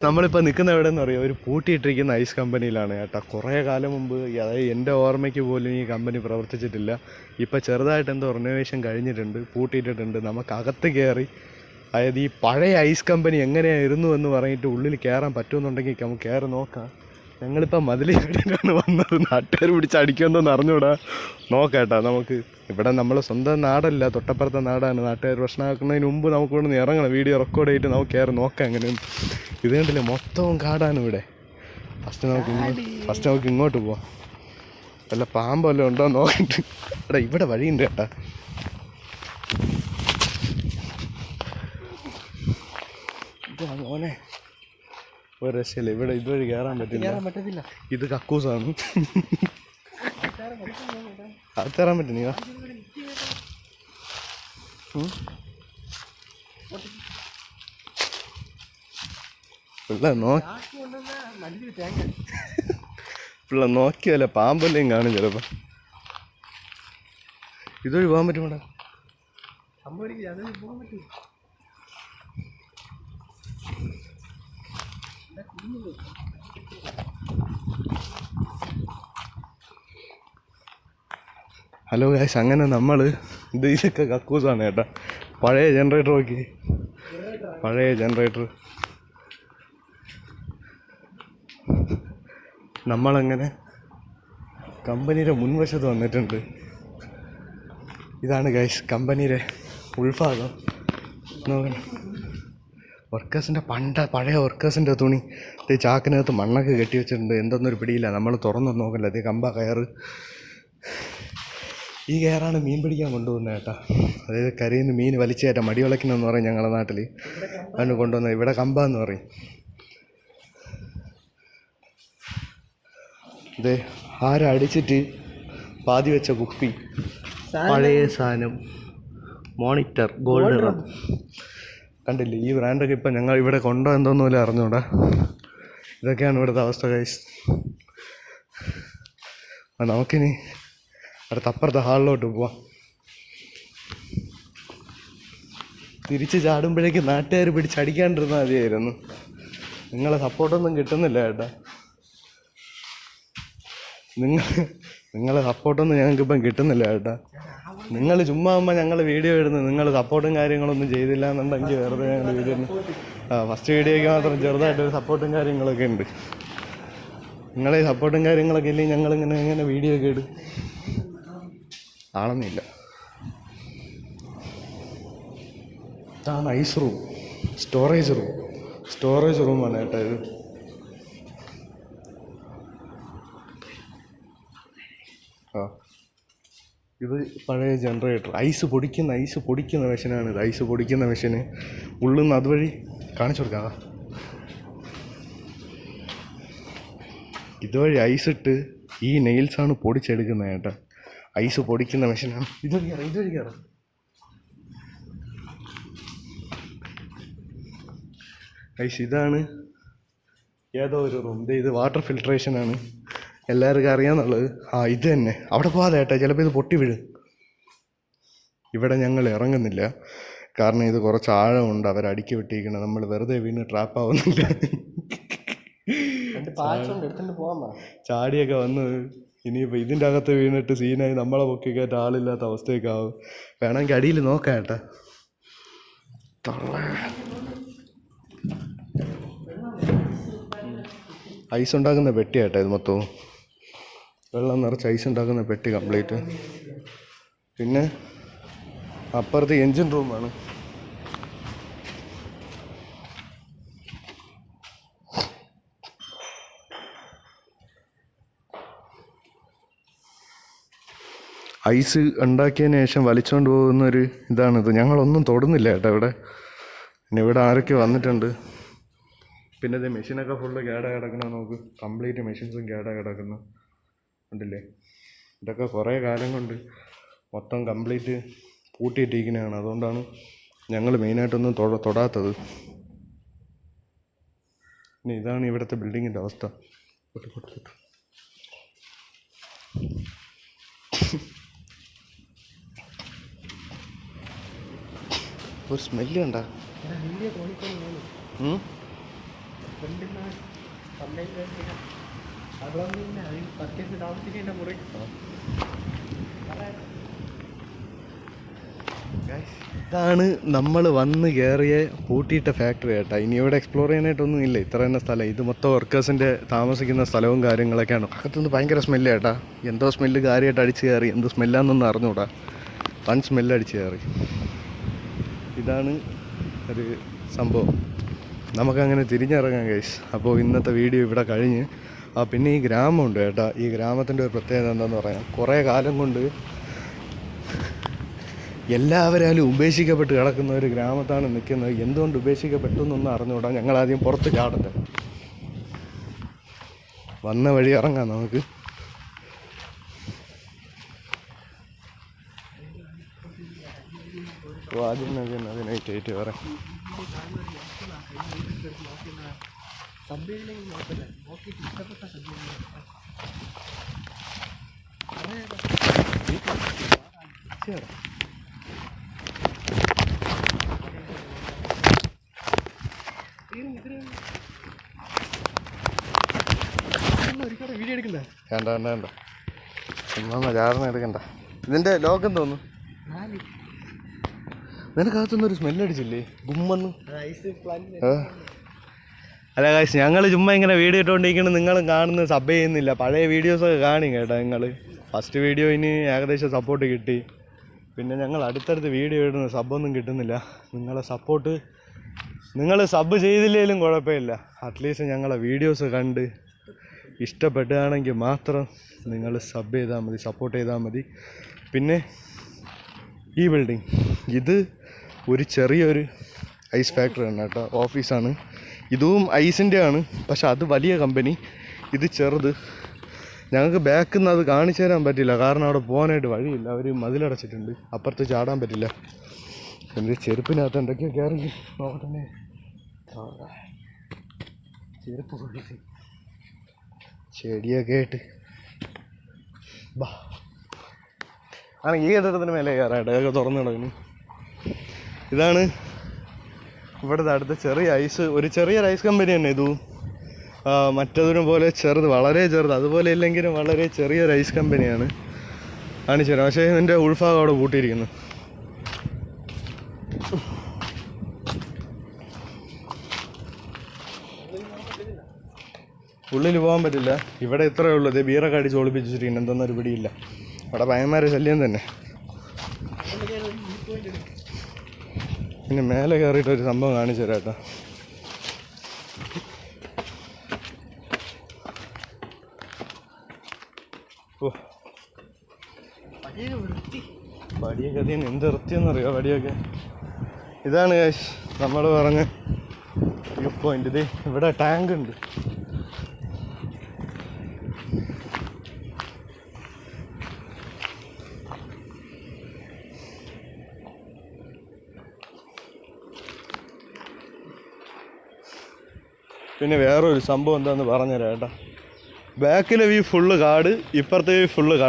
നമ്മളിപ്പോൾ നിൽക്കുന്ന എവിടെയെന്ന് പറയുക ഒരു പൂട്ടിയിട്ടിരിക്കുന്ന ഐസ് കമ്പനിയിലാണ് കേട്ടോ. കുറേ കാലം മുമ്പ്, അതായത് എൻ്റെ ഓർമ്മയ്ക്ക് പോലും ഈ കമ്പനി പ്രവർത്തിച്ചിട്ടില്ല. ഇപ്പോൾ ചെറുതായിട്ട് എന്തോ റിനോവേഷൻ കഴിഞ്ഞിട്ടുണ്ട്, പൂട്ടിയിട്ടിട്ടുണ്ട്. നമുക്കകത്ത് കയറി, അതായത് ഈ പഴയ ഐസ് കമ്പനി എങ്ങനെയായിരുന്നു എന്ന് പറഞ്ഞിട്ട് ഉള്ളിൽ കയറാൻ പറ്റുമെന്നുണ്ടെങ്കിൽ നമുക്ക് കയറി നോക്കാം. ഞങ്ങളിപ്പോൾ മതിൽ ചാടിയിട്ടാണ് വന്നത്. നാട്ടുകാർ പിടിച്ച് അടിക്കുമെന്നൊന്ന് അറിഞ്ഞൂടാ. നോക്കേട്ടാ, നമുക്ക് ഇവിടെ നമ്മൾ സ്വന്തം നാടല്ല, തൊട്ടപ്പുറത്തെ നാടാണ്. നാട്ടുകാർ പ്രശ്നമാക്കുന്നതിന് മുമ്പ് നമുക്ക് ഇവിടെ നിന്ന് ഇറങ്ങണം. വീഡിയോ റെക്കോർഡ് ചെയ്തിട്ട് നമുക്ക് കയറി നോക്കാം എങ്ങനെയാണ്. ഇത് കണ്ടില്ലേ, മൊത്തവും കാടാണ് ഇവിടെ. ഫസ്റ്റ് നമുക്ക് ഇങ്ങോട്ട് പോവാം. വല്ല പാമ്പല്ലോ ഉണ്ടോ നോക്കിയിട്ട്. എടാ, ഇവിടെ വഴിയുണ്ട് കേട്ടാ. മോനെ ഒരു രക്ഷയില്ല, ഇവിടെ ഇതുവഴി കയറാൻ പറ്റില്ല. ഇത് കക്കൂസാണ്. അത് കയറാൻ പറ്റുന്ന പിള്ള നോക്കിയല്ലേ, പാമ്പല്ലേയും കാണും ചിലപ്പോ. ഇതുവഴി പോകാൻ പറ്റും. ഹലോ ഗൈസ്, അങ്ങനെ നമ്മൾ ഇതൊക്കെ കക്കൂസാണ് കേട്ടോ. പഴയ ജനറേറ്റർ നോക്കി, പഴയ ജനറേറ്റർ. നമ്മളങ്ങനെ കമ്പനിയുടെ മുൻവശത്ത് വന്നിട്ടുണ്ട്. ഇതാണ് ഗൈസ് കമ്പനിയുടെ ഉൾഭാഗം. നോക്കണം, വർക്കേഴ്സിൻ്റെ പഴയ വർക്കേഴ്സിൻ്റെ തുണി ചാക്കിനകത്ത് മണ്ണൊക്കെ കെട്ടി വെച്ചിട്ടുണ്ട്. എന്തൊന്നൊരു പിടിയില്ല. നമ്മൾ തുറന്നൊന്നും നോക്കല്ല. അത് കമ്പ കയറ്. ഈ കയറാണ് മീൻ പിടിക്കാൻ കൊണ്ടുപോകുന്നത് കേട്ടോ. അതായത് കരയിൽ നിന്ന് മീൻ വലിച്ചു കയറ്റാം. മടി വിളക്കിനെന്ന് പറയും ഞങ്ങളുടെ നാട്ടിൽ. അതിന് കൊണ്ടുവന്നത്. ഇവിടെ കമ്പ എന്ന് പറയും. ഇത് ആരടിച്ചിട്ട് പാതി വെച്ച കുപ്പി, പഴയ സാധനം, മോണിറ്റർ, ഗോൾഡ്. കണ്ടില്ലേ, ഈ ബ്രാൻഡൊക്കെ ഇപ്പം ഞങ്ങൾ ഇവിടെ കൊണ്ടോ എന്തോന്നുമില്ല അറിഞ്ഞൂടാ. ഇതൊക്കെയാണ് ഇവിടുത്തെ അവസ്ഥ ഗൈസ്. നമുക്കിനി അടുത്തപ്പുറത്തെ ഹാളിലോട്ട് പോവാം. തിരിച്ച് ചാടുമ്പോഴേക്ക് നാട്ടുകാർ പിടിച്ചടിക്കാണ്ടിരുന്നാൽ മതിയായിരുന്നു. നിങ്ങളെ സപ്പോർട്ടൊന്നും കിട്ടുന്നില്ല കേട്ടോ. നിങ്ങളെ സപ്പോർട്ടൊന്നും ഞങ്ങൾക്കിപ്പം കിട്ടുന്നില്ല കേട്ടോ. നിങ്ങൾ ചുമ്മാ ആകുമ്പോൾ ഞങ്ങൾ വീഡിയോ ഇടുന്നത്, നിങ്ങൾ സപ്പോർട്ടും കാര്യങ്ങളൊന്നും ചെയ്തില്ല എന്നുണ്ടെങ്കിൽ വെറുതെ ഞങ്ങൾ വീഡിയോ ഫസ്റ്റ് വീഡിയോയ്ക്ക് മാത്രം ചെറുതായിട്ടൊരു സപ്പോർട്ടും കാര്യങ്ങളൊക്കെ ഉണ്ട്. നിങ്ങളെ സപ്പോർട്ടും കാര്യങ്ങളൊക്കെ ഇല്ലെങ്കിൽ ഞങ്ങളിങ്ങനെ വീഡിയോ ഒക്കെ ഇടും. ആളൊന്നുമില്ല. ഇതാണ് ഐസ് റൂം, സ്റ്റോറേജ് റൂമാണ് കേട്ടോ ഇത്. ഇത് പഴയ ജനറേറ്റർ. ഐസ് പൊടിക്കുന്ന മെഷീനാണിത്. ഐസ് പൊടിക്കുന്ന മെഷീന് ഉള്ളുന്ന് അതുവഴി കാണിച്ചു കൊടുക്കാം. ഇതുവഴി ഐസിട്ട് ഈ നെയിൽസാണ് പൊടിച്ചെടുക്കുന്നത് കേട്ടോ. ഐസ് പൊടിക്കുന്ന മെഷീനാണ്. ഇതുവഴി കയറാം. ഐസ് ഇതാണ് ഏതോ ഒരു റൂം. ഇത് വാട്ടർ ഫിൽട്രേഷനാണ്. എല്ലാവർക്കും അറിയാമെന്നുള്ളത്. ഇത് തന്നെ. അവിടെ പോകാതെ കേട്ടോ, ചിലപ്പോൾ ഇത് പൊട്ടി വീഴും. ഇവിടെ ഞങ്ങൾ ഇറങ്ങുന്നില്ല, കാരണം ഇത് കുറച്ച് ആഴമുണ്ട്. അവരടുക്കി വിട്ടിരിക്കണം. നമ്മൾ വെറുതെ വീണ് ട്രാപ്പാവുന്നില്ല. ചാടിയൊക്കെ വന്ന് ഇനിയിപ്പോൾ ഇതിൻ്റെ അകത്ത് വീണിട്ട് സീനായി നമ്മളെ പൊക്കി കയറ്റ ആളില്ലാത്ത അവസ്ഥയൊക്കെ ആവും. വേണമെങ്കിൽ അടിയിൽ നോക്കാം കേട്ടോ. ഐസ് ഉണ്ടാക്കുന്ന പെട്ടി കേട്ടോ ഇത് മൊത്തവും. വെള്ളം നിറച്ച് ഐസ് ഉണ്ടാക്കുന്ന പെട്ടി കംപ്ലീറ്റ്. പിന്നെ അപ്പുറത്ത് എൻജിൻ റൂമാണ്. ഐസ് ഉണ്ടാക്കിയതിന് ശേഷം വലിച്ചുകൊണ്ട് പോകുന്നൊരു ഇതാണിത്. ഞങ്ങളൊന്നും തൊടുന്നില്ല കേട്ടോ ഇവിടെ. പിന്നെ ഇവിടെ ആരൊക്കെ വന്നിട്ടുണ്ട്. പിന്നെ ഇത് മെഷീനൊക്കെ ഫുള്ള് കേടായി കിടക്കണം. നമുക്ക് കംപ്ലീറ്റ് മെഷീൻസും കേടായി കിടക്കുന്നു. ഉണ്ടല്ലേ, ഇതൊക്കെ കുറേ കാലം കൊണ്ട് മൊത്തം കംപ്ലീറ്റ് പൂട്ടിയിട്ടിരിക്കുന്നതാണ്. അതുകൊണ്ടാണ് ഞങ്ങൾ മെയിനായിട്ടൊന്നും തൊടാത്തത്. പിന്നെ ഇതാണ് ഇവിടുത്തെ ബിൽഡിങ്ങിൻ്റെ അവസ്ഥ. ഒരു സ്മെല്ല് കണ്ട. ഇതാണ് നമ്മൾ വന്ന് കയറിയ പൂട്ടിയിട്ട ഫാക്ടറി കേട്ടോ. ഇനി ഇവിടെ എക്സ്പ്ലോർ ചെയ്യാനായിട്ടൊന്നും ഇല്ല, ഇത്ര തന്നെ സ്ഥലം. ഇത് മൊത്തം വർക്കേഴ്സിൻ്റെ താമസിക്കുന്ന സ്ഥലവും കാര്യങ്ങളൊക്കെയാണ്. അകത്തുനിന്ന് ഭയങ്കര സ്മെല്ല് കേട്ടാ. എന്തോ സ്മെല്ല് കാര്യമായിട്ട് അടിച്ച് കയറി, എന്തോ സ്മെല്ലാന്നൊന്നും അറിഞ്ഞൂടാ. വൺ സ്മെല്ല് അടിച്ച് കയറി. ഇതാണ് ഒരു സംഭവം. നമുക്കങ്ങനെ തിരിഞ്ഞിറങ്ങാം ഗൈസ്. അപ്പോൾ ഇന്നത്തെ വീഡിയോ ഇവിടെ കഴിഞ്ഞ്. പിന്നെ ഈ ഗ്രാമമുണ്ട് കേട്ടോ. ഈ ഗ്രാമത്തിൻ്റെ ഒരു പ്രത്യേകത എന്താണെന്ന് പറയാം, കുറേ കാലം കൊണ്ട് എല്ലാവരാലും ഉപേക്ഷിക്കപ്പെട്ട് കിടക്കുന്ന ഒരു ഗ്രാമത്താണ് നിൽക്കുന്നത്. എന്തുകൊണ്ട് ഉപേക്ഷിക്കപ്പെട്ടു എന്നൊന്നും അറിഞ്ഞുകൂടാ. ഞങ്ങളാദ്യം പുറത്ത് ചാടട്ടെ. വന്ന വഴി ഇറങ്ങാം നമുക്ക്. ആദ്യം അതിനായിട്ട് പറയാം. വേണ്ട ചുമ്മാ ചാർന്ന് എടുക്കണ്ട. ഇതിന്റെ ലോകം തോന്നുന്നു. നിനക്കകത്തുനിന്നൊരു സ്മെല്ലടിച്ചില്ലേ ഗുമ്മെന്ന്? അല്ല കാശ്, ഞങ്ങൾ ചുമ്മാ ഇങ്ങനെ വീഡിയോ ഇട്ടുകൊണ്ടിരിക്കുന്നത് നിങ്ങളും കാണുന്നത് സബ് ചെയ്യുന്നില്ല. പഴയ വീഡിയോസൊക്കെ കാണും കേട്ടോ നിങ്ങൾ. ഫസ്റ്റ് വീഡിയോയിന് ഏകദേശം സപ്പോർട്ട് കിട്ടി. പിന്നെ ഞങ്ങൾ അടുത്തടുത്ത് വീഡിയോ ഇടുന്ന സബ്ബൊന്നും കിട്ടുന്നില്ല. നിങ്ങളെ സപ്പോർട്ട്, നിങ്ങൾ സബ് ചെയ്തില്ലെങ്കിലും കുഴപ്പമില്ല. അറ്റ്ലീസ്റ്റ് ഞങ്ങളെ വീഡിയോസ് കണ്ട് ഇഷ്ടപ്പെടുകയാണെങ്കിൽ മാത്രം നിങ്ങൾ സബ് ചെയ്താൽ മതി, സപ്പോർട്ട് ചെയ്താൽ മതി. പിന്നെ ഈ ബിൽഡിങ് ഇത് ഒരു ചെറിയൊരു ഐസ് ഫാക്ടറി ആണ് കേട്ടോ, ഓഫീസാണ്. ഇതും ഐസിൻ്റെ ആണ്, പക്ഷെ അത് വലിയ കമ്പനി, ഇത് ചെറുത്. ഞങ്ങൾക്ക് ബാക്കിൽ നിന്ന് അത് കാണിച്ചു തരാൻ പറ്റില്ല, കാരണം അവിടെ പോകാനായിട്ട് വഴിയില്ല. അവർ മതിലടച്ചിട്ടുണ്ട്, അപ്പുറത്ത് ചാടാൻ പറ്റില്ല. എൻ്റെ ചെരുപ്പിനകത്ത് എന്തൊക്കെയോ കയറി നോക്കട്ടെ. ചെരുപ്പ് കൊള്ളിച്ച് ചെടിയൊക്കെ ആയിട്ട് ബാ ആണ്. ഈ കെട്ടിടത്തിന് മേലെ കയറായിട്ട് അതൊക്കെ തുറന്നു കിടക്കുന്നു. ഇതാണ് ഇവിടുത്തെ അടുത്ത ചെറിയ ഐസ്, ഒരു ചെറിയൊരു ഐസ് കമ്പനി തന്നെ ഇതും. മറ്റതിനും പോലെ ചെറുത്, വളരെ ചെറുത്, അതുപോലെ ഇല്ലെങ്കിലും വളരെ ചെറിയൊരു ഐസ് കമ്പനിയാണ്. കാണിച്ചു തരാം. പക്ഷേ ഇതിൻ്റെ ഉൾഭാഗം അവിടെ പൂട്ടിയിരിക്കുന്നു. ഉള്ളിൽ പോകാൻ പറ്റില്ല. ഇവിടെ ഇത്രയേ ഉള്ളൂ. ഇത് ബീറൊക്കെ അടിച്ച് ഒളിപ്പിച്ചിരിക്കുന്നു. എന്തെന്നൊരു പിടിയില്ല. അവിടെ ഭയങ്കര ശല്യം തന്നെ. പിന്നെ മേലെ കയറിയിട്ടൊരു സംഭവം കാണിച്ചു തരാം കേട്ടോ. ഓ, പടിയൊക്കെ അതിന് എന്ത് വൃത്തിയെന്നറിയോ പടിയൊക്കെ. ഇതാണ് നമ്മൾ പറഞ്ഞ വ്യൂ പോയിന്റ്. ഇത് ഇവിടെ ടാങ്ക് ഉണ്ട്. പിന്നെ വേറൊരു സംഭവം എന്താണെന്ന് പറഞ്ഞുതരാം കേട്ടോ. ബാക്കിലെ വ്യൂ ഫുള്ള് കാട്, ഇപ്പുറത്തെ വ്യൂ ഫുള്ള് കാട്.